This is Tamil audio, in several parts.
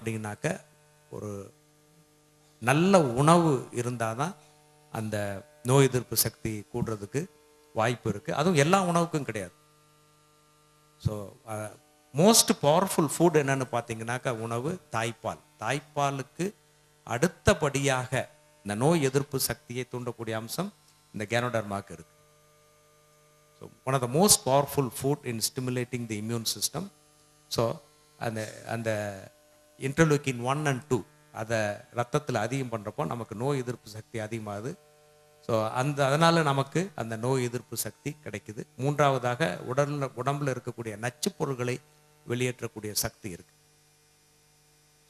அப்படின்னாக்க ஒரு நல்ல உணவு இருந்தால் தான் அந்த நோய் எதிர்ப்பு சக்தி கூடுறதுக்கு வாய்ப்பு இருக்குது. அதுவும் எல்லா உணவுக்கும் கிடையாது. ஸோ மோஸ்ட் பவர்ஃபுல் ஃபுட் என்னன்னு பார்த்தீங்கன்னாக்கா உணவு தாய்ப்பால். தாய்ப்பாலுக்கு அடுத்தபடியாக இந்த நோய் எதிர்ப்பு சக்தியை தூண்டக்கூடிய அம்சம் இந்த கேனோடர்மாக்கு இருக்கு. So one of the most powerful food in stimulating the immune system. So அந்த அந்த இன்டர்லூக்கின் 1 and 2 அதை ரத்தத்தில் அதிகம் பண்ணுறப்போ நமக்கு நோய் எதிர்ப்பு சக்தி அதிகமாகுது. ஸோ அதனால் நமக்கு அந்த நோய் எதிர்ப்பு சக்தி கிடைக்குது. மூன்றாவதாக உடம்பில் இருக்கக்கூடிய நச்சு பொருட்களை வெளியேற்றக்கூடிய சக்தி இருக்குது.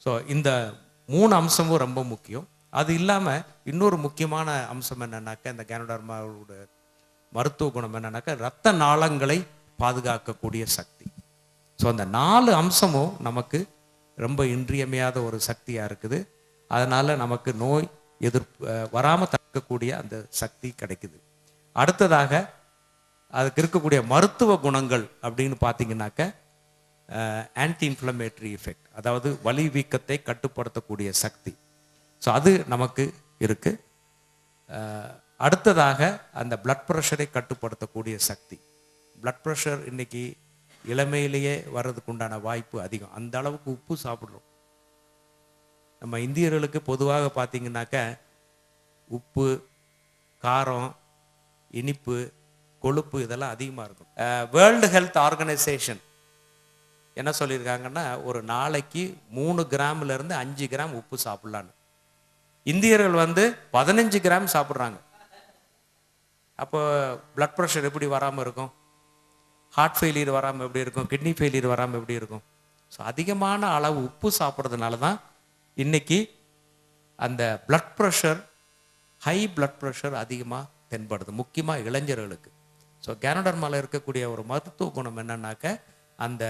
ஸோ இந்த 3 அம்சமும் ரொம்ப முக்கியம். அது இல்லாமல் இன்னொரு முக்கியமான அம்சம் என்னன்னாக்கா இந்த கேனோடர்மாவோட மருத்துவ குணம் என்னன்னாக்கா இரத்த நாளங்களை பாதுகாக்கக்கூடிய சக்தி. ஸோ அந்த 4 அம்சமும் நமக்கு ரொம்ப இன்றியமையாத ஒரு சக்தியாக இருக்குது. அதனால் நமக்கு நோய் எதிர்ப்பு வராமல் தடுக்கக்கூடிய அந்த சக்தி கிடைக்குது. அடுத்ததாக அதுக்கு இருக்கக்கூடிய மருத்துவ குணங்கள் அப்படின்னு பார்த்தீங்கன்னாக்க ஆன்டி இன்ஃப்ளமேட்டரி எஃபெக்ட், அதாவது வலி வீக்கத்தை கட்டுப்படுத்தக்கூடிய சக்தி. ஸோ அது நமக்கு இருக்குது. அடுத்ததாக அந்த பிளட் ப்ரெஷரை கட்டுப்படுத்தக்கூடிய சக்தி. பிளட் ப்ரெஷர் இன்னைக்கு இளமையிலேயே வர்றதுக்கு உண்டான வாய்ப்பு அதிகம். அந்த அளவுக்கு உப்பு சாப்பிட்றோம். நம்ம இந்தியர்களுக்கு பொதுவாக பார்த்தீங்கன்னாக்க உப்பு, காரம், இனிப்பு, கொழுப்பு இதெல்லாம் அதிகமாக இருக்கும். வேர்ல்டு ஹெல்த் ஆர்கனைசேஷன் என்ன சொல்லியிருக்காங்கன்னா ஒரு நாளைக்கு 3 கிராம்லேருந்து 5 கிராம் உப்பு சாப்பிட்லான்னு. இந்தியர்கள் 15 கிராம் சாப்பிட்றாங்க. அப்போ பிளட் ப்ரெஷர் எப்படி வராமல் இருக்கும்? ஹார்ட் ஃபெயிலியர் வராமல் எப்படி இருக்கும்? கிட்னி ஃபெயிலியர் வராமல் எப்படி இருக்கும்? ஸோ அதிகமான அளவு உப்பு சாப்பிட்றதுனால தான் இன்னைக்கு அந்த blood pressure, high blood pressure அதிகமாக தென்படுது, முக்கியமாக இளைஞர்களுக்கு. ஸோ கேனோடர்மாவில் இருக்கக்கூடிய ஒரு மருத்துவ குணம் என்னன்னாக்க அந்த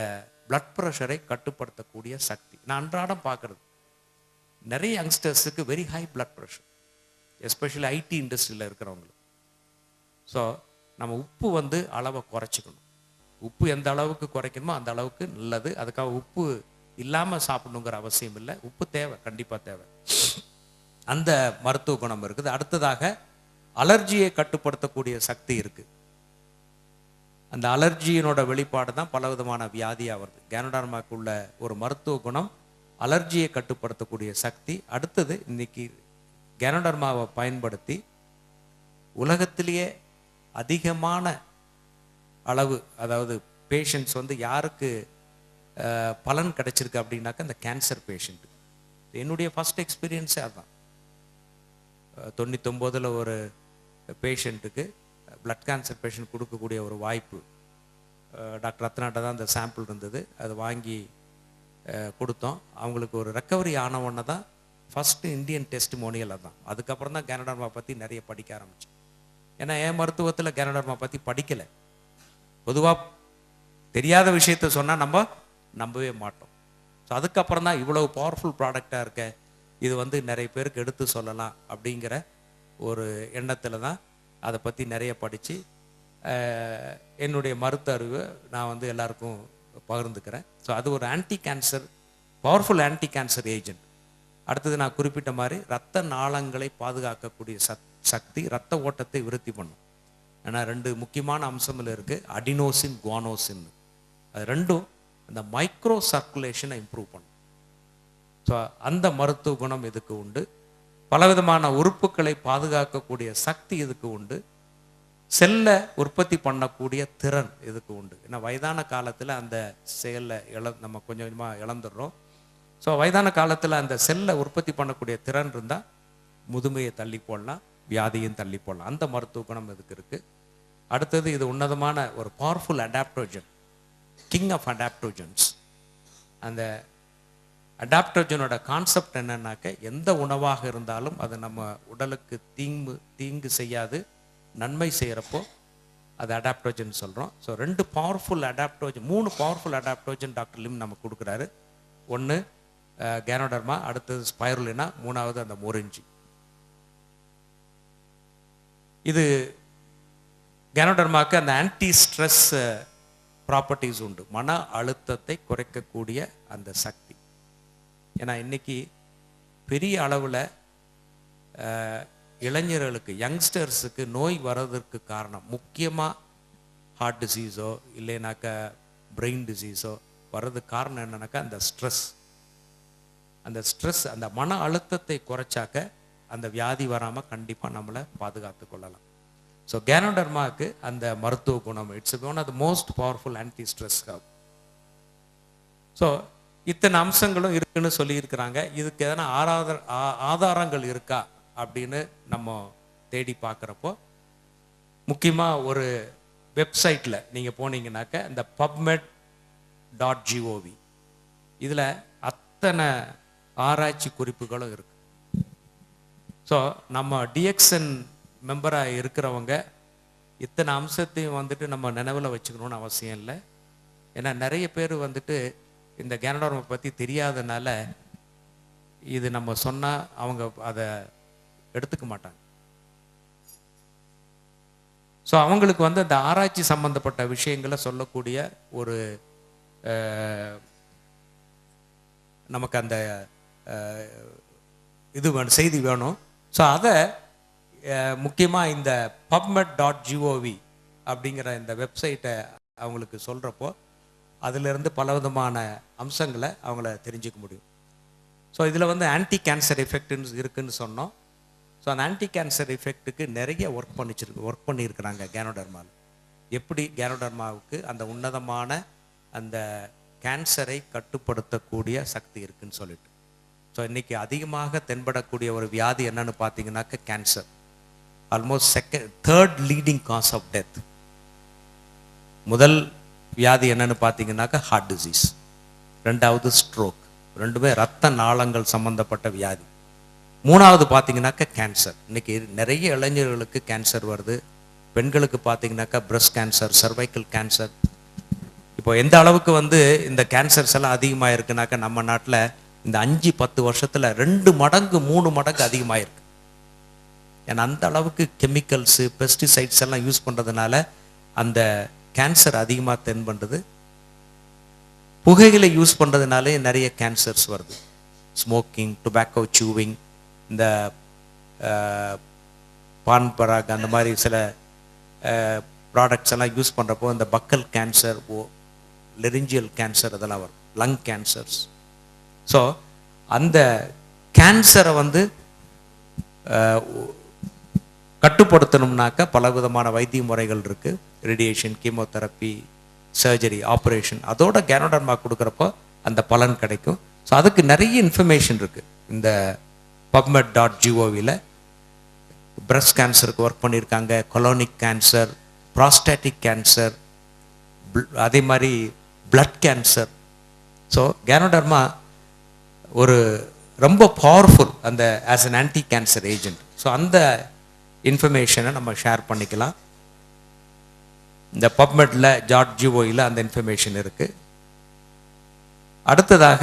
பிளட் ப்ரெஷரை கட்டுப்படுத்தக்கூடிய சக்தி. நான் அன்றாடம் பார்க்குறது நிறைய யங்ஸ்டர்ஸுக்கு very high blood pressure, especially IT இண்டஸ்ட்ரியில் இருக்கிறவங்களுக்கு. ஸோ நம்ம உப்பு அளவை குறைச்சிக்கணும். உப்பு எந்த அளவுக்கு குறைக்கணுமோ அந்த அளவுக்கு நல்லது. அதுக்காக உப்பு இல்லாமல் சாப்பிடணுங்கிற அவசியம் இல்லை. உப்பு தேவை, கண்டிப்பாக தேவை. அந்த மருத்துவ குணம் இருக்குது. அடுத்ததாக அலர்ஜியை கட்டுப்படுத்தக்கூடிய சக்தி இருக்குது. அந்த அலர்ஜியினோட வெளிப்பாடு தான் பலவிதமான வியாதியாக வருது. கேனோடர்மாக்குள்ள ஒரு மருத்துவ குணம் அலர்ஜியை கட்டுப்படுத்தக்கூடிய சக்தி. அடுத்தது இன்னைக்கு கேனோடர்மாவை பயன்படுத்தி உலகத்திலேயே அதிகமான அளவு, அதாவது பேஷண்ட்ஸ் யாருக்கு பலன் கிடைச்சிருக்கு அப்படின்னாக்கா இந்த கேன்சர் பேஷண்ட்டு. என்னுடைய ஃபஸ்ட் எக்ஸ்பீரியன்ஸே அதுதான். 99 ஒரு பேஷண்ட்டுக்கு பிளட் கேன்சர் பேஷண்ட் கொடுக்கக்கூடிய ஒரு வாய்ப்பு டாக்டர் ரத்னாட்ட தான் அந்த சாம்பிள் இருந்தது. அது வாங்கி கொடுத்தோம். அவங்களுக்கு ஒரு ரெக்கவரி ஆன உடனே தான் ஃபஸ்ட்டு இந்தியன் டெஸ்டிமோனியல் அதுதான். அதுக்கப்புறம் தான் கேனோடர்மா பற்றி நிறைய படிக்க ஆரம்பித்தேன். ஏன்னா என் மருத்துவத்தில் கேனோடர்மா பற்றி படிக்கலை. பொதுவாக தெரியாத விஷயத்த சொன்னால் நம்ம நம்பவே மாட்டோம். ஸோ அதுக்கப்புறம் தான் இவ்வளவு பவர்ஃபுல் ப்ராடக்டாக இருக்க இது நிறைய பேருக்கு எடுத்து சொல்லலாம் அப்படிங்கிற ஒரு எண்ணத்தில் தான் அதை பற்றி நிறைய படித்து என்னுடைய மருத்துவ அறிவை நான் எல்லாருக்கும் பகிர்ந்துக்கிறேன். ஸோ அது ஒரு anti cancer, powerful anti cancer agent. அடுத்தது நான் குறிப்பிட்ட மாதிரி இரத்த நாளங்களை பாதுகாக்கக்கூடிய சக்தி, இரத்த ஓட்டத்தை விருத்தி பண்ணும். ஏன்னா 2 முக்கியமான அம்சங்கள் இருக்குது, அடினோசின், குவானோசின். அது ரெண்டும் அந்த மைக்ரோ சர்க்குலேஷனை இம்ப்ரூவ் பண்ணும். ஸோ அந்த மருத்துவ குணம் இதுக்கு உண்டு. பலவிதமான உறுப்புகளை பாதுகாக்கக்கூடிய சக்தி இதுக்கு உண்டு. செல்லை உற்பத்தி பண்ணக்கூடிய திறன் இதுக்கு உண்டு. ஏன்னா வயதான காலத்தில் அந்த செயலில் நம்ம கொஞ்சம் கொஞ்சமாக இழந்துடுறோம். ஸோ வயதான காலத்தில் அந்த செல்லை உற்பத்தி பண்ணக்கூடிய திறன் இருந்தால் முதுமையை தள்ளி போடலாம், வியாதியும் தள்ளி போடலாம். அந்த மருத்துவ குணம் இதுக்கு இருக்குது. அடுத்தது இது உன்னதமான ஒரு பவர்ஃபுல் அடாப்டோஜன், கிங் ஆஃப் அடாப்டோஜன்ஸ். அந்த அடாப்டோஜனோட கான்செப்ட் என்னன்னாக்க எந்த உணவாக இருந்தாலும் அது நம்ம உடலுக்கு தீங்கு செய்யாது, நன்மை செய்கிறப்போ அது அடாப்டோஜன் சொல்கிறோம். So 2 powerful adaptogen, 3 powerful adaptogen doctor Lim நம்ம கொடுக்குறாரு. ஒன்று கேனோடர்மா, அடுத்தது ஸ்பைருலினா, 3வது அந்த மொரிஞ்சி. இது கேனோடர்மாக்கு அந்த ஆன்டி ஸ்ட்ரெஸ் ப்ராப்பர்ட்டிஸ் உண்டு, மன அழுத்தத்தை குறைக்கக்கூடிய அந்த சக்தி. ஏன்னா இன்னைக்கு பெரிய அளவில் இளைஞர்களுக்கு, யங்ஸ்டர்ஸுக்கு நோய் வர்றதற்கு காரணம் முக்கியமாக ஹார்ட் டிசீஸோ இல்லைனாக்கா பிரெயின் டிசீஸோ வர்றதுக்கு காரணம் என்னன்னாக்கா அந்த ஸ்ட்ரெஸ். அந்த மன அழுத்தத்தை குறைச்சாக்க அந்த வியாதி வராமல் கண்டிப்பாக நம்மளை பாதுகாத்து கொள்ளலாம். ஸோ கேனோடர்மாவுக்கு அந்த மருத்துவ குணம், it's one of the most powerful anti stress herb. So இத்தனை அம்சங்களும் இருக்குன்னு சொல்லியிருக்கிறாங்க. இதுக்கு எதனா ஆதாரங்கள் இருக்கா அப்படின்னு நம்ம தேடி பார்க்குறப்போ, முக்கியமாக ஒரு வெப்சைட்டில் நீங்கள் போனீங்கன்னாக்க இந்த pubmed.gov, இதில் அத்தனை ஆராய்ச்சி குறிப்புகளும் இருக்கு. ஸோ நம்ம டிஎக்ஸ்என் மெம்பராக இருக்கிறவங்க இத்தனை அம்சத்தையும் வந்துட்டு நம்ம நினைவில் வச்சுக்கணும்னு அவசியம் இல்லை. ஏன்னா நிறைய பேர் வந்துட்டு இந்த கேனோடர்மா பற்றி தெரியாதனால இது நம்ம சொன்னால் அவங்க அதை எடுத்துக்க மாட்டாங்க. ஸோ அவங்களுக்கு வந்து அந்த ஆராய்ச்சி சம்பந்தப்பட்ட விஷயங்களை சொல்லக்கூடிய ஒரு நமக்கு அந்த இது வேணும், செய்தி வேணும். ஸோ அதை முக்கியமாக இந்த pubmed.gov அப்படிங்கிற இந்த வெப்சைட்டை அவங்களுக்கு சொல்கிறப்போ அதிலிருந்து பல விதமான அம்சங்களை அவங்கள தெரிஞ்சுக்க முடியும். ஸோ இதில் வந்து ஆன்டி கேன்சர் எஃபெக்ட்னு இருக்குதுன்னு சொன்னோம். ஸோ அந்த ஆன்டி கேன்சர் எஃபெக்ட்டுக்கு நிறைய ஒர்க் பண்ணியிருக்கிறாங்க கேனோடர்மாவில். எப்படி கேனோடர்மாவுக்கு அந்த உன்னதமான அந்த கேன்சரை கட்டுப்படுத்தக்கூடிய சக்தி இருக்குதுன்னு சொல்லிட்டு. ஸோ இன்றைக்கி அதிகமாக தென்படக்கூடிய ஒரு வியாதி என்னன்னு பார்த்தீங்கன்னாக்க cancer. Almost third leading cause of death. முதல் வியாதி என்னன்னு பார்த்தீங்கன்னாக்க ஹார்ட் டிசீஸ், ரெண்டாவது ஸ்ட்ரோக், ரெண்டுமே ரத்த நாளங்கள் சம்பந்தப்பட்ட வியாதி. மூணாவது பார்த்தீங்கன்னாக்க கேன்சர். இன்னைக்கு நிறைய இளைஞர்களுக்கு கேன்சர் வருது. பெண்களுக்கு பார்த்தீங்கன்னாக்கா பிரஸ்ட் கேன்சர், சர்வைக்கல் கேன்சர். இப்போ எந்த அளவுக்கு வந்து இந்த கேன்சர்ஸ் எல்லாம் அதிகமாக இருக்குனாக்கா நம்ம நாட்டில் இந்த 5-10 வருஷத்தில் 2 மடங்கு 3 மடங்கு அதிகமாகிருக்கு. ஏன்னா அந்த அளவுக்கு கெமிக்கல்ஸு, பெஸ்டிசைட்ஸ் எல்லாம் யூஸ் பண்ணுறதுனால அந்த கேன்சர் அதிகமாக தென்படுது. புகைகளை யூஸ் பண்ணுறதுனாலே நிறைய கேன்சர்ஸ் வருது. ஸ்மோக்கிங், டொபாக்கோ சூவிங், இந்த பான் பராக், அந்த மாதிரி சில ப்ராடக்ட்ஸ் எல்லாம் யூஸ் பண்ணுறப்போ இந்த பக்கல் கேன்சர், லெரிஞ்சியல் கேன்சர் அதெல்லாம் வரும், லங் கேன்சர்ஸ். ஸோ அந்த கேன்சரை வந்து கட்டுப்படுத்தணும்னாக்கா பல விதமான வைத்திய முறைகள் இருக்குது. Radiation, chemotherapy, surgery, operation. அதோட கேனோடர்மா கொடுக்குறப்போ அந்த பலன் கிடைக்கும். ஸோ அதுக்கு நிறைய இன்ஃபர்மேஷன் இருக்குது இந்த pubmed.gov. பிரஸ்ட் கேன்சருக்கு ஒர்க் பண்ணியிருக்காங்க, கொலோனிக் கேன்சர், ப்ராஸ்டாட்டிக் கேன்சர், அதே மாதிரி பிளட் கேன்சர். ஸோ கேனோடர்மா ஒரு ரொம்ப பவர்ஃபுல் அந்த as an anti cancer agent. So அந்த இன்ஃபர்மேஷனை நம்ம ஷேர் பண்ணிக்கலாம். இந்த pubmed.gov அந்த இன்ஃபர்மேஷன் இருக்குது. அடுத்ததாக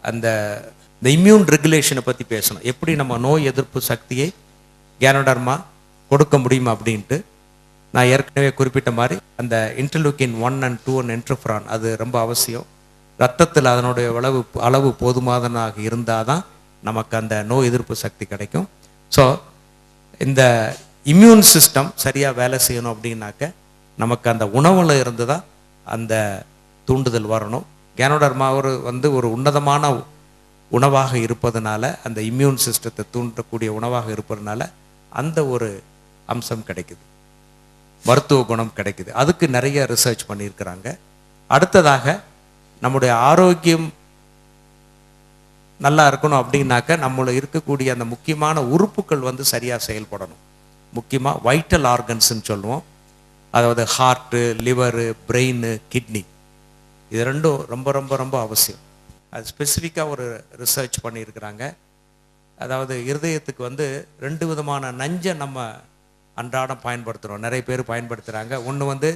அந்த இம்யூன் ரெகுலேஷனை பற்றி பேசணும். எப்படி நம்ம நோய் எதிர்ப்பு சக்தியை கேனோடர்மா கொடுக்க முடியும் அப்படின்ட்டு. நான் ஏற்கனவே குறிப்பிட்ட மாதிரி அந்த இன்டர்லூக்கின் 1 and 2 இன்டர்ஃபெரான் அது ரொம்ப அவசியம். ரத்தத்தில் அதனுடைய அளவு போதுமானதாக இருந்தால் தான் நமக்கு அந்த நோய் எதிர்ப்பு சக்தி கிடைக்கும். ஸோ இந்த இம்யூன் சிஸ்டம் சரியாக வேலை செய்யணும் அப்படின்னாக்க நமக்கு அந்த உணவில் இருந்து தான் அந்த தூண்டுதல் வரணும். கேனோடர்மா ஒரு உன்னதமான உணவாக இருப்பதனால, அந்த இம்யூன் சிஸ்டத்தை தூண்டக்கூடிய உணவாக இருப்பதனால அந்த ஒரு அம்சம் கிடைக்குது, மருத்துவ குணம் கிடைக்குது. அதுக்கு நிறைய ரிசர்ச் பண்ணியிருக்கிறாங்க. அடுத்ததாக நம்முடைய ஆரோக்கியம் நல்லா இருக்கணும் அப்படின்னாக்க நம்மள இருக்கக்கூடிய அந்த முக்கியமான உறுப்புகள் வந்து சரியாக செயல்படணும். முக்கியமாக வைட்டல் ஆர்கன்ஸ்ன்னு சொல்லுவோம். அதாவது ஹார்ட்டு, லிவரு, பிரெயின், கிட்னி, இது ரெண்டும் ரொம்ப ரொம்ப ரொம்ப அவசியம். அது ஸ்பெசிஃபிக்காக ஒரு ரிசர்ச் பண்ணியிருக்கிறாங்க. அதாவது இருதயத்துக்கு வந்து 2 விதமான நஞ்சை நம்ம அன்றாடம் பயன்படுத்துகிறோம், நிறைய பேர் பயன்படுத்துகிறாங்க. ஒன்று வந்து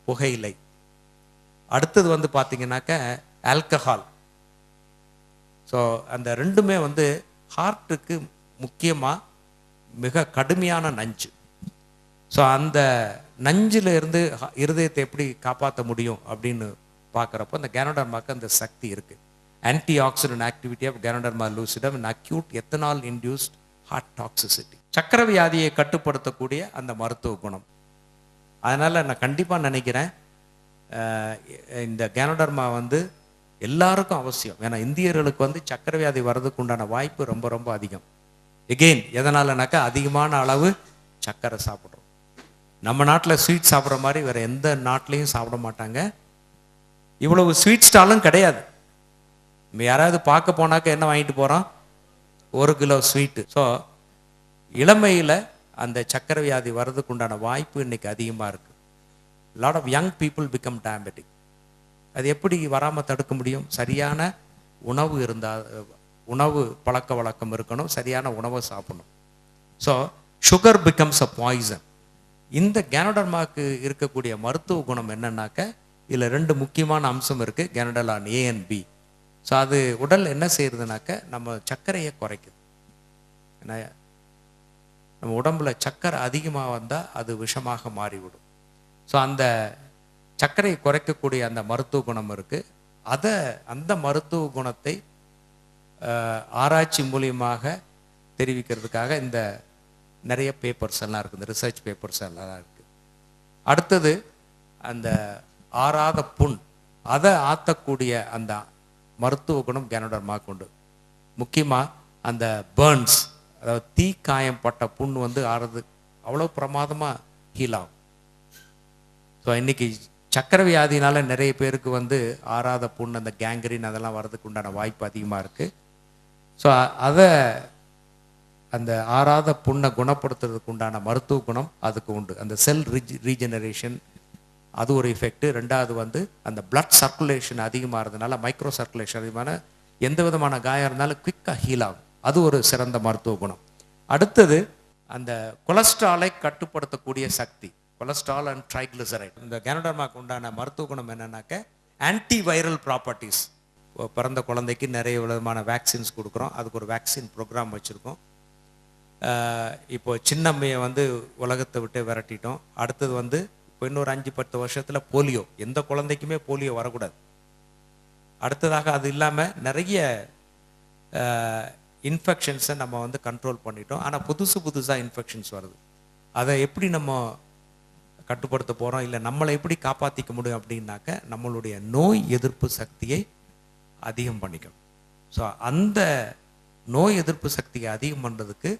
புகையிலை, அடுத்தது வந்து பார்த்திங்கனாக்க ஆல்கஹால். ஸோ அந்த ரெண்டுமே வந்து ஹார்ட்டுக்கு முக்கியமாக மிக கடுமையான நஞ்சு. ஸோ அந்த நஞ்சில் இருந்து இருதயத்தை எப்படி காப்பாற்ற முடியும் அப்படின்னு பார்க்குறப்போ அந்த கேனோடர்மாக்கு அந்த சக்தி இருக்குது. antioxidant activity of Ganoderma lucidum in acute ethanol induced heart toxicity. சக்கரை வியாதியை கட்டுப்படுத்தக்கூடிய அந்த மருத்துவ குணம். அதனால் நான் கண்டிப்பாக நினைக்கிறேன் இந்த கேனோடர்மா வந்து எல்லாருக்கும் அவசியம். ஏன்னா இந்தியர்களுக்கு வந்து சக்கரை வியாதி வர்றதுக்கு உண்டான வாய்ப்பு ரொம்ப ரொம்ப அதிகம். எகெயின் எதனாலனாக்கா அதிகமான அளவு சக்கரை சாப்பிட்றோம். நம்ம நாட்டில் ஸ்வீட் சாப்பிட்ற மாதிரி வேறு எந்த நாட்டிலையும் சாப்பிட மாட்டாங்க. இவ்வளவு ஸ்வீட் ஸ்டாலும் கிடையாது. நம்ம யாராவது பார்க்க போனாக்க என்ன வாங்கிட்டு போகிறோம்? 1 கிலோ ஸ்வீட்டு. ஸோ இளமையில் அந்த சக்கரை வியாதி வர்றதுக்கு உண்டான வாய்ப்பு இன்னைக்கு அதிகமாக இருக்குது. Lot of young people become diabetic. அது எப்படி வராமல் தடுக்க முடியும்? சரியான உணவு இருந்தால், உணவு பழக்க வழக்கம் இருக்கணும், சரியான உணவை சாப்பிடணும். So sugar becomes a poison. இந்த கேனோடர்மாக்கு இருக்கக்கூடிய மருத்துவ குணம் என்னன்னாக்க இதில் 2 முக்கியமான அம்சம் இருக்குது, கேனோடர்லான் A and B. ஸோ அது உடல் என்ன செய்யுதுனாக்க நம்ம சர்க்கரையை குறைக்குது. ஏன்னா நம்ம உடம்புல சர்க்கரை அதிகமாக வந்தால் அது விஷமாக மாறிவிடும். ஸோ அந்த சர்க்கரையை குறைக்கக்கூடிய அந்த மருத்துவ குணம் இருக்குது. அந்த மருத்துவ குணத்தை ஆராய்ச்சி மூலியமாக தெரிவிக்கிறதுக்காக இந்த நிறைய பேப்பர்ஸ் எல்லாம் இருக்குது, இந்த ரிசர்ச் பேப்பர்ஸ் எல்லாம் இருக்குது. அடுத்தது அந்த ஆறாத புண், அதை ஆற்றக்கூடிய அந்த மருத்துவ குணம் கேனோடர்மாக்கு உண்டு. முக்கியமாக அந்த பேர்ன்ஸ், அதாவது தீக்காயம் பட்ட புண் வந்து ஆறுறது அவ்வளோ பிரமாதமாக ஹீல் ஆகும். ஸோ இன்றைக்கி சக்கரை வியாதினால நிறைய பேருக்கு வந்து ஆறாத புண், அந்த கேங்கரின் அதெல்லாம் வர்றதுக்கு உண்டான வாய்ப்பு அதிகமாக இருக்குது. ஸோ அதை அந்த ஆறாத புண்ணை குணப்படுத்துறதுக்கு உண்டான மருத்துவ குணம் அதுக்கு உண்டு. அந்த செல் ரீஜெனரேஷன் அது ஒரு எஃபெக்ட். 2வது வந்து அந்த பிளட் சர்க்குலேஷன் அதிகமாகிறதுனால, மைக்ரோ சர்க்குலேஷன் அதிகமான எந்த விதமான காயம் இருந்தாலும் குவிக்காக ஹீல் ஆகும். அது ஒரு சிறந்த மருத்துவ குணம். அடுத்தது அந்த கொலஸ்ட்ராலை கட்டுப்படுத்தக்கூடிய சக்தி, கொலஸ்ட்ரால் அண்ட் ட்ரைக்ளிசரைட். இந்த கேனோடர்மாக்கு உண்டான மருத்துவ குணம் என்னன்னாக்க ஆன்டி வைரல் ப்ராப்பர்ட்டிஸ். பிறந்த குழந்தைக்கு நிறைய விதமான வேக்சின்ஸ் கொடுக்குறோம். அதுக்கு ஒரு வேக்சின் ப்ரோக்ராம் வச்சுருக்கோம். இப்போ சின்னம்மையை வந்து உலகத்தை விட்டு விரட்டிட்டோம். அடுத்தது வந்து இப்போ இன்னொரு 5-10 வருஷத்தில் போலியோ, எந்த குழந்தைக்குமே போலியோ வரக்கூடாது. அடுத்ததாக அது இல்லாமல் நிறைய இன்ஃபெக்ஷன்ஸை நம்ம வந்து கண்ட்ரோல் பண்ணிட்டோம். ஆனால் புதுசாக இன்ஃபெக்ஷன்ஸ் வருது. அதை எப்படி நம்ம கட்டுப்படுத்த போகிறோம், இல்லை நம்மளை எப்படி காப்பாற்றிக்க முடியும் அப்படின்னாக்க நம்மளுடைய நோய் எதிர்ப்பு சக்தியை அதிகம் பண்ணிக்கணும். ஸோ அந்த நோய் எதிர்ப்பு சக்தியை அதிகம் பண்ணுறதுக்கு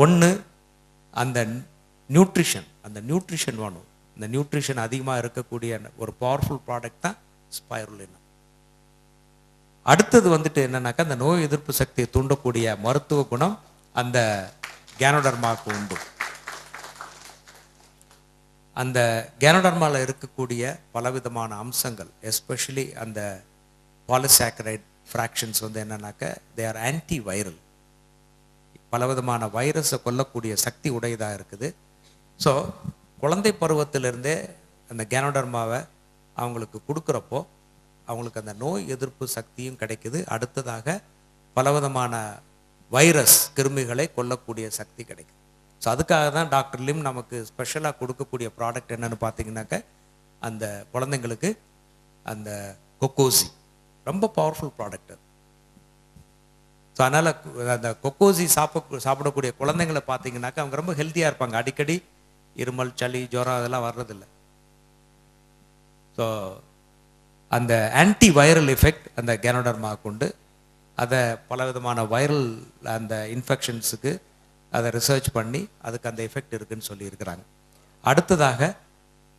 ஒன்று அந்த நியூட்ரிஷன் வேணும். இந்த நியூட்ரிஷன் அதிகமாக இருக்கக்கூடிய ஒரு பவர்ஃபுல் ப்ராடக்ட் தான் ஸ்பைருலினா. அடுத்தது வந்துட்டு என்னன்னாக்கா அந்த நோய் எதிர்ப்பு சக்தியை தூண்டக்கூடிய மருத்துவ குணம் அந்த கேனோடர்மாக்கு உண்டு. அந்த கேனோடர்மாவில் இருக்கக்கூடிய பலவிதமான அம்சங்கள், எஸ்பெஷலி அந்த பாலிசாக்கரைட் ஃப்ராக்ஷன்ஸ் வந்து என்னன்னாக்க தே ஆர் ஆன்டி வைரல். பலவிதமான வைரஸை கொல்லக்கூடிய சக்தி உடையதாக இருக்குது. ஸோ குழந்தை பருவத்திலிருந்தே அந்த கேனோடர்மாவை அவங்களுக்கு கொடுக்குறப்போ அவங்களுக்கு அந்த நோய் எதிர்ப்பு சக்தியும் கிடைக்குது. அடுத்ததாக பலவிதமான வைரஸ் கிருமிகளை கொல்லக்கூடிய சக்தி கிடைக்குது. ஸோ அதுக்காக தான் டாக்டர் லிம் நமக்கு ஸ்பெஷலாக கொடுக்கக்கூடிய ப்ராடக்ட் என்னென்னு பார்த்தீங்கன்னாக்க அந்த குழந்தைங்களுக்கு அந்த கொக்கோசி ரொம்ப பவர்ஃபுல் ப்ராடக்ட். ஸோ அதனால் அந்த கொக்கோசி சாப்பிடக்கூடிய குழந்தைங்களை பார்த்தீங்கன்னாக்கா அவங்க ரொம்ப ஹெல்த்தியாக இருப்பாங்க. அடிக்கடி இருமல், சளி, ஜுரம் அதெல்லாம் வர்றதில்லை. ஸோ அந்த ஆன்டி வைரல் எஃபெக்ட் அந்த கேனோடர்மாக்கு உண்டு. அதை பலவிதமான வைரல் அந்த இன்ஃபெக்ஷன்ஸுக்கு அதை ரிசர்ச் பண்ணி அதுக்கு அந்த எஃபெக்ட் இருக்குதுன்னு சொல்லியிருக்கிறாங்க. அடுத்ததாக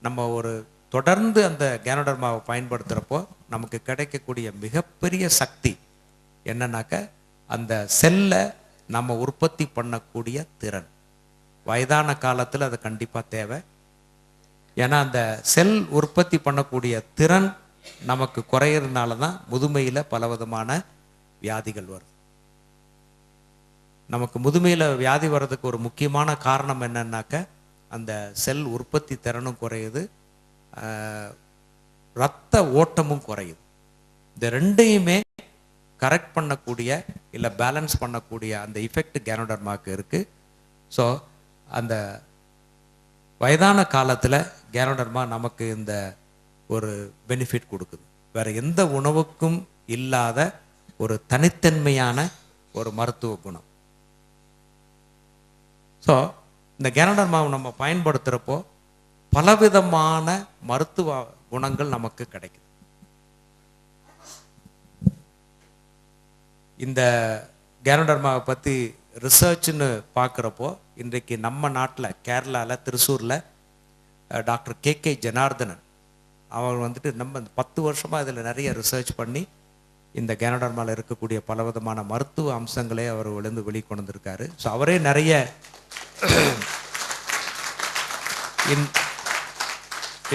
நம்ம ஒரு தொடர்ந்து அந்த கேனோடர்மாவை பயன்படுத்துகிறப்போ நமக்கு கிடைக்கக்கூடிய மிகப்பெரிய சக்தி என்னன்னாக்க அந்த செல்லை நம்ம உற்பத்தி பண்ணக்கூடிய திறன். வயதான காலத்தில் அது கண்டிப்பாக தேவை. ஏன்னா அந்த செல் உற்பத்தி பண்ணக்கூடிய திறன் நமக்கு குறையிறதுனால தான் முதுமையில் பலவிதமான வியாதிகள் வருது. நமக்கு முதுமையில் வியாதி வர்றதுக்கு ஒரு முக்கியமான காரணம் என்னன்னாக்க அந்த செல் உற்பத்தி திறனும் குறையுது, இரத்த ஓட்டமும் குறையுது. இந்த ரெண்டையுமே கரெக்ட் பண்ணக்கூடிய இல்லை பேலன்ஸ் பண்ணக்கூடிய அந்த எஃபெக்ட் கேனோடர்மாக்கு இருக்குது. ஸோ அந்த வயதான காலத்தில் கேனோடர்மா நமக்கு இந்த ஒரு பெனிஃபிட் கொடுக்குது. வேறு எந்த உணவுக்கும் இல்லாத ஒரு தனித்தன்மையான ஒரு மருத்துவ குணம். ஸோ இந்த கேனோடர்மாவை நம்ம பயன்படுத்துகிறப்போ பலவிதமான மருத்துவ குணங்கள் நமக்கு கிடைக்குது. இந்த கேனோடர்மாவை பற்றி ரிசர்ச்னு பார்க்குறப்போ இன்றைக்கு நம்ம நாட்டில் கேரளாவில் திருச்சூரில் டாக்டர் கே ஜனார்தனன் அவர் வந்துட்டு நம்ம 10 வருஷமாக இதில் நிறைய ரிசர்ச் பண்ணி இந்த கேனோடர்மாவில் இருக்கக்கூடிய பலவிதமான மருத்துவ அம்சங்களே அவர் வெளிக்கொண்டு வந்திருக்காரு. ஸோ அவரே நிறைய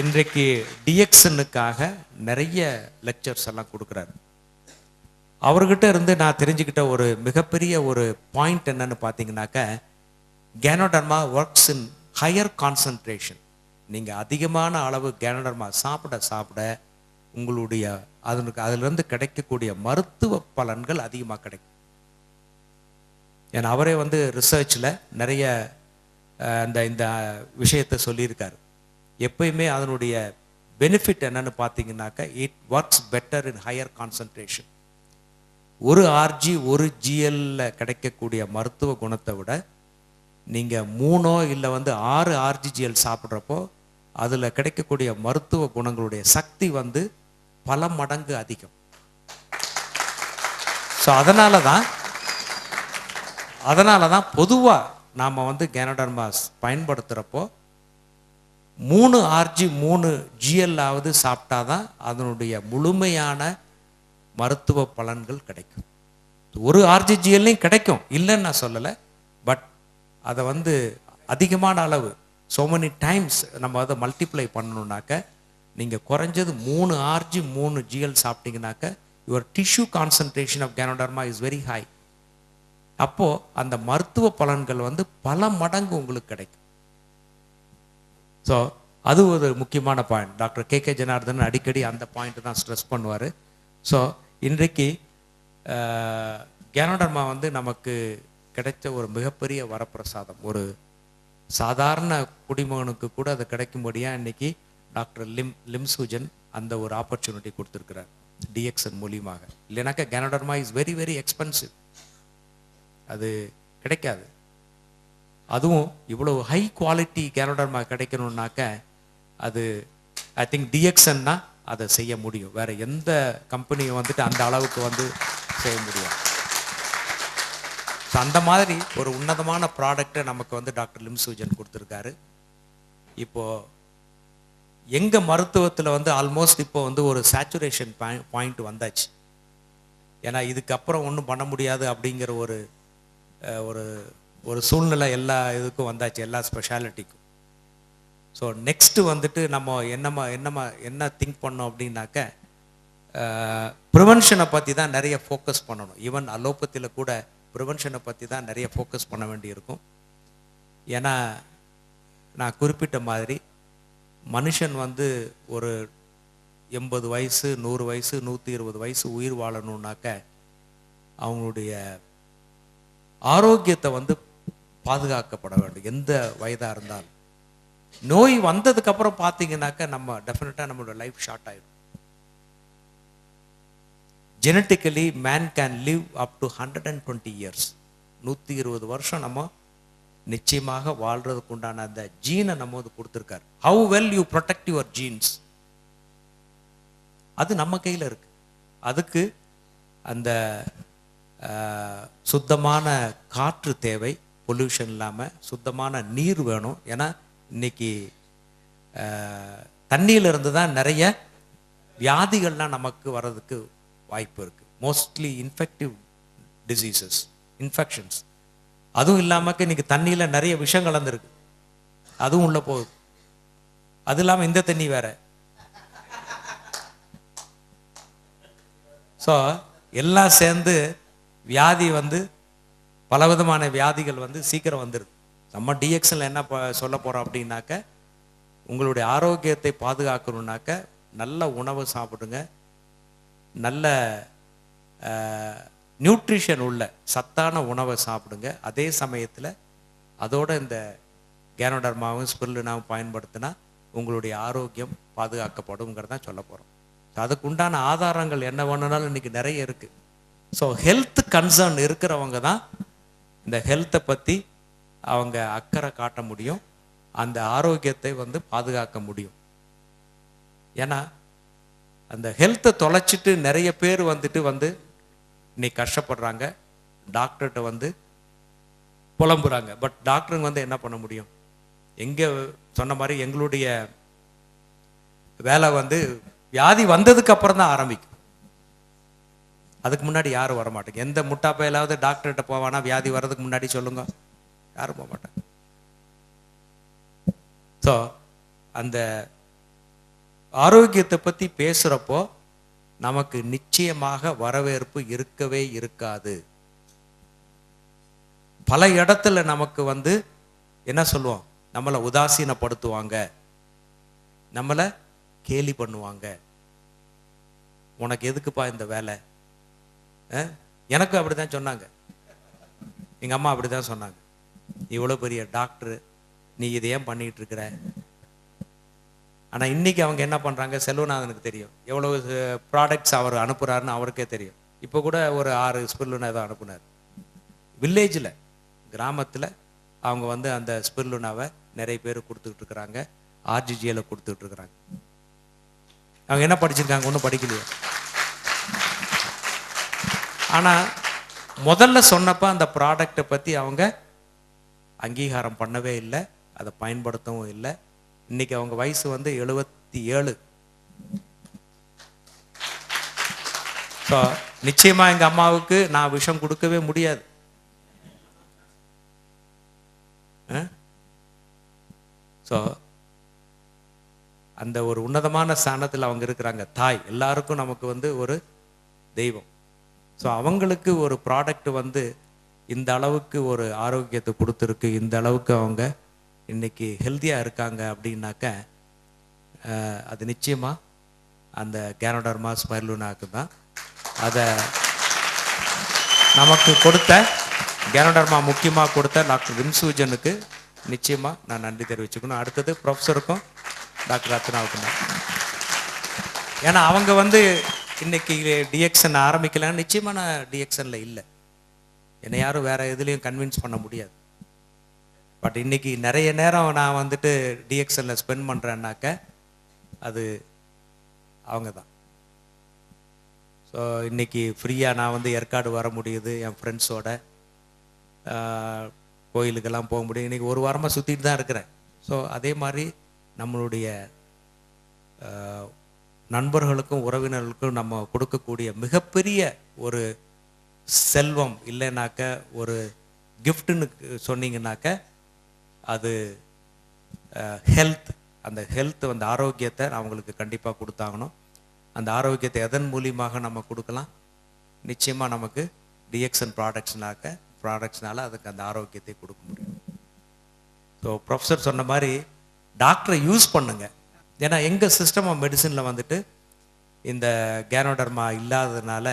இன்றைக்கு டிஎக்ஷனுக்காக நிறைய லெக்சர்ஸ் எல்லாம் கொடுக்குறாரு. அவர்கிட்ட இருந்து நான் தெரிஞ்சுக்கிட்ட ஒரு மிகப்பெரிய ஒரு பாயிண்ட் என்னன்னு பார்த்தீங்கன்னாக்க, ganoderma works in higher concentration. நீங்கள் அதிகமான அளவு கேனோடர்மா சாப்பிட உங்களுடைய அதிலிருந்து கிடைக்கக்கூடிய மருத்துவ பலன்கள் அதிகமாக கிடைக்கும். ஏன்னா அவரே வந்து ரிசர்ச்சில் நிறைய இந்த விஷயத்தை சொல்லியிருக்காரு. எப்பயுமே அதனுடைய பெனிஃபிட் என்னன்னு பார்த்தீங்கன்னாக்க, it works better in higher concentration. ஒரு ஆர்ஜி ஒரு ஜிஎல்ல கிடைக்கக்கூடிய மருத்துவ குணத்தை விட நீங்கள் 3 இல்லை 6 ஆர்ஜிஜிஎல் சாப்பிட்றப்போ அதில் கிடைக்கக்கூடிய மருத்துவ குணங்களுடைய சக்தி பல மடங்கு அதிகம். ஸோ அதனால தான் பொதுவாக நாம் கேனோடர்மாஸ் பயன்படுத்துகிறப்போ 3 ஆர்ஜி 3 ஜிஎல்லாவது சாப்பிட்டா தான் அதனுடைய முழுமையான மருத்துவ பலன்கள் கிடைக்கும். ஒரு ஆர்ஜிஜிஎல்லையும் கிடைக்கும், இல்லைன்னு நான் சொல்லலை. பட் அதை அதிகமான அளவு so many டைம்ஸ் நம்ம அதை மல்டிப்ளை பண்ணணுன்னாக்க, நீங்கள் குறைஞ்சது 3 ஆர்ஜி 3 ஜிஎல் சாப்பிட்டீங்கன்னாக்க your tissue concentration of ganoderma is very high. அப்போது அந்த மருத்துவ பலன்கள் பல மடங்கு உங்களுக்கு கிடைக்கும். ஸோ அது ஒரு முக்கியமான பாயிண்ட். டாக்டர் கே ஜனார்தனன் அடிக்கடி அந்த பாயிண்ட் தான் ஸ்ட்ரெஸ் பண்ணுவார். ஸோ இன்றைக்கு கேனோடர்மா நமக்கு கிடைச்ச ஒரு மிகப்பெரிய வரப்பிரசாதம். ஒரு சாதாரண குடிமகனுக்கு கூட அது கிடைக்கும்படியாக இன்னைக்கு டாக்டர் லிம்சூஜன் அந்த ஒரு ஆப்பர்ச்சுனிட்டி கொடுத்துருக்கிறார் டிஎக்ஷன் மூலியமாக. இல்லைனாக்கா ganoderma is very very expensive, அது கிடைக்காது. அதுவும் இவ்வளவு ஹை குவாலிட்டி கேனோடர்மா கிடைக்கணும்னாக்க அது ஐ திங்க் டிஎக்ஷன்னா அதை செய்ய முடியும். வேற எந்த கம்பெனியும் அந்த அளவுக்கு செய்ய முடியும். அந்த மாதிரி ஒரு உன்னதமான ப்ராடக்டை நமக்கு டாக்டர் லிம்சூஜன் கொடுத்துருக்காரு. இப்போ எங்க மருத்துவத்தில் ஆல்மோஸ்ட் இப்போ ஒரு சேச்சுரேஷன் பாயிண்ட் வந்தாச்சு. ஏன்னா இதுக்கப்புறம் ஒன்றும் பண்ண முடியாது அப்படிங்கிற ஒரு ஒரு ஒரு சூழ்நிலை எல்லா இதுக்கும் வந்தாச்சு, எல்லா ஸ்பெஷாலிட்டிக்கும். ஸோ நெக்ஸ்ட்டு நம்ம என்ன திங்க் பண்ணோம் அப்படின்னாக்க, ப்ரிவென்ஷனை பற்றி தான் நிறைய ஃபோக்கஸ் பண்ணணும். ஈவன் அலோபதியில் கூட ப்ரிவென்ஷனை பற்றி தான் நிறைய ஃபோக்கஸ் பண்ண வேண்டியிருக்கும். ஏன்னா நான் குறிப்பிட்ட மாதிரி மனுஷன் ஒரு 80 வயசு 100 வயசு 120 வயசு உயிர் வாழணுன்னாக்க அவங்களுடைய ஆரோக்கியத்தை பாதுகாக்கப்பட வேண்டும். எந்த வயதாக இருந்தாலும் நோய் வந்ததுக்கப்புறம் பார்த்தீங்கன்னாக்க நம்ம டெஃபினட்டாக நம்மளோட லைஃப் ஷார்ட் ஆகிடும். Genetically man can live up to 120 years. 120 வருஷம் நம்ம நிச்சயமாக வாழ்றதுக்கு உண்டான அந்த ஜீனை நம்ம கொடுத்துருக்காரு. How well you protect your jeans, அது நம்ம கையில் இருக்கு. அதுக்கு அந்த சுத்தமான காற்று தேவை, பொல்யூஷன் இல்லாமல் சுத்தமான நீர் வேணும். ஏன்னா இன்னைக்கு தண்ணியிலிருந்து தான் நிறைய வியாதிகள்லாம் நமக்கு வர்றதுக்கு வாய்ப்பு இருக்கு. Mostly infective diseases, infections. அதுவும் இல்லாமக்கு இன்னைக்கு தண்ணியில் நிறைய விஷம் கலந்துருக்கு, அதுவும் உள்ள போகுது. அது இல்லாமல் இந்த தண்ணி வேற. ஸோ எல்லாம் சேர்ந்து வியாதி பலவிதமான வியாதிகள் சீக்கிரம் வந்துடுது. நம்ம டிஎக்ஷனில் என்ன சொல்ல போகிறோம் அப்படின்னாக்க, உங்களுடைய ஆரோக்கியத்தை பாதுகாக்கணுன்னாக்க நல்ல உணவு சாப்பிடுங்க, நல்ல நியூட்ரிஷன் உள்ள சத்தான உணவை சாப்பிடுங்க. அதே சமயத்தில் அதோட இந்த கேனோடர்மாவும் ஸ்பிருலினாவும் பயன்படுத்தினா உங்களுடைய ஆரோக்கியம் பாதுகாக்கப்படுங்கிறதான் சொல்ல போகிறோம். அதுக்கு உண்டான ஆதாரங்கள் என்ன வேணுனாலும் இன்னைக்கு நிறைய இருக்குது. ஸோ ஹெல்த் கன்சர்ன் இருக்கிறவங்க தான் இந்த ஹெல்த்தை பற்றி அவங்க அக்கறை காட்ட முடியும், அந்த ஆரோக்கியத்தை வந்து பாதுகாக்க முடியும். ஏன்னா அந்த ஹெல்த்தை தொலைச்சிட்டு நிறைய பேர் வந்து இன்னைக்கு கஷ்டப்படுறாங்க, டாக்டர்கிட்ட வந்து புலம்புறாங்க. பட் டாக்டருங்க வந்து என்ன பண்ண முடியும்? எங்கே சொன்ன மாதிரி எங்களுடைய வேலை வந்து வியாதி வந்ததுக்கு அப்புறம் தான் ஆரம்பிக்கும். அதுக்கு முன்னாடி யாரும் வரமாட்டாங்க. எந்த முட்டாப்பையிலாவது டாக்டர்கிட்ட போவானா வியாதி வர்றதுக்கு முன்னாடி? சொல்லுங்க, யாரும் போக மாட்டாங்க. ஸோ அந்த ஆரோக்கியத்தை பற்றி பேசுகிறப்போ நமக்கு நிச்சயமாக வரவேற்பு இருக்கவே இருக்காது. பல இடத்துல நமக்கு வந்து என்ன சொல்லுவோம், நம்மளை உதாசீனப்படுத்துவாங்க, நம்மளை கேலி பண்ணுவாங்க. உனக்கு எதுக்குப்பா இந்த வேலை? எனக்கும் அப்படிதான் சொன்னாங்க, எங்க அம்மா அப்படிதான் சொன்னாங்க. இவ்வளோ பெரிய டாக்டர், நீ இதை ஏன் பண்ணிட்டு இருக்கிற? ஆனால் இன்னைக்கு அவங்க என்ன பண்ணுறாங்க, செல்வநாதனுக்கு தெரியும் எவ்வளோ ப்ராடக்ட்ஸ் அவர் அனுப்புகிறாருன்னு அவருக்கே தெரியும். இப்போ கூட ஒரு 6 ஸ்பிருலினா ஏதோ அனுப்புனார். வில்லேஜில், கிராமத்தில் அவங்க வந்து அந்த ஸ்பிருலினாவை நிறைய பேர் கொடுத்துக்கிட்டு இருக்கிறாங்க, ஆர்ஜிஜியில் கொடுத்துக்கிட்டு இருக்கிறாங்க. அவங்க என்ன படிச்சிருக்காங்க? ஒன்றும் படிக்கலையே. ஆனால் முதல்ல சொன்னப்போ அந்த ப்ராடக்டை பற்றி அவங்க அங்கீகாரம் பண்ணவே இல்லை, அதை பயன்படுத்தவும் இல்லை. இன்னைக்கு அவங்க வயசு வந்து 77. ஸோ நிச்சயமாக எங்கள் அம்மாவுக்கு நான் விஷம் கொடுக்கவே முடியாது. ஸோ அந்த ஒரு உன்னதமான ஸ்தானத்தில் அவங்க இருக்கிறாங்க. தாய் எல்லாருக்கும் நமக்கு வந்து ஒரு தெய்வம். ஸோ அவங்களுக்கு ஒரு ப்ராடக்ட் வந்து இந்த அளவுக்கு ஒரு ஆரோக்கியத்தை கொடுத்துருக்கு, இந்த அளவுக்கு அவங்க இன்னைக்கு ஹெல்த்தியாக இருக்காங்க அப்படின்னாக்க அது நிச்சயமாக அந்த கேனோடர்மா ஸ்பைருலினாக்கு தான். அதை நமக்கு கொடுத்த கேனோடர்மா முக்கியமாக கொடுத்த டாக்டர் விம்சூஜனுக்கு நிச்சயமாக நான் நன்றி தெரிவிச்சுக்கணும். அடுத்தது ப்ரொஃபஸருக்கும் டாக்டர் ரத்னாவுக்கும் தான். ஏன்னா அவங்க வந்து இன்னைக்கு டிஎக்ஷன் ஆரம்பிக்கலன்னு நிச்சயமாக நான் டிஎக்ஷனில் இல்லை, என்னை யாரும் வேறு எதுலேயும் கன்வின்ஸ் பண்ண முடியாது. பட் இன்னைக்கு நிறைய நேரம் நான் வந்துட்டு டிஎக்ஷனில் ஸ்பெண்ட் பண்ணுறேன்னாக்க அது அவங்க தான். ஸோ இன்னைக்கு ஃப்ரீயாக நான் வந்து ஏற்காடு வர முடியுது, என் ஃப்ரெண்ட்ஸோட கோயிலுக்கெல்லாம் போக முடியும். இன்றைக்கி ஒரு வாரமாக சுற்றிட்டு தான் இருக்கிறேன். ஸோ அதே மாதிரி நம்மளுடைய நண்பர்களுக்கும் உறவினர்களுக்கும் நம்ம கொடுக்கக்கூடிய மிகப்பெரிய ஒரு செல்வம் இல்லைனாக்க, ஒரு கிஃப்ட்டுன்னு சொன்னீங்கன்னாக்க அது ஹெல்த். அந்த ஹெல்த், அந்த ஆரோக்கியத்தை அவங்களுக்கு கண்டிப்பாக கொடுத்தாகணும். அந்த ஆரோக்கியத்தை எதன் மூலியமாக நம்ம கொடுக்கலாம்? நிச்சயமாக நமக்கு டிஎக்ஷன் ப்ராடக்ட்ஸ்னால அதுக்கு அந்த ஆரோக்கியத்தை கொடுக்க முடியும். ஸோ ப்ரொஃபஸர் சொன்ன மாதிரி டாக்டரை யூஸ் பண்ணுங்க. ஏன்னா எங்கள் சிஸ்டம் ஆஃப் மெடிசனில் வந்துட்டு இந்த கேனோடர்மா இல்லாததுனால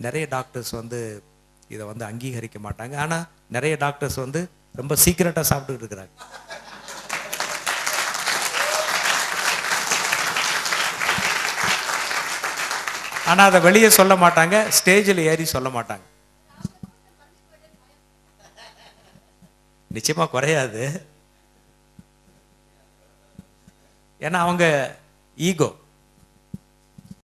நிறைய டாக்டர்ஸ் வந்து இதை வந்து அங்கீகரிக்க மாட்டாங்க. ஆனால் நிறைய டாக்டர்ஸ் வந்து ரொம்ப சீக்கிரட்டாக சாப்பிட்டுக்கிட்டு இருக்கிறாங்க. ஆனால் அதை வெளியே சொல்ல மாட்டாங்க, ஸ்டேஜில் ஏறி சொல்ல மாட்டாங்க. நிச்சயமாக குறையாது. ஏன்னா அவங்க ஈகோ,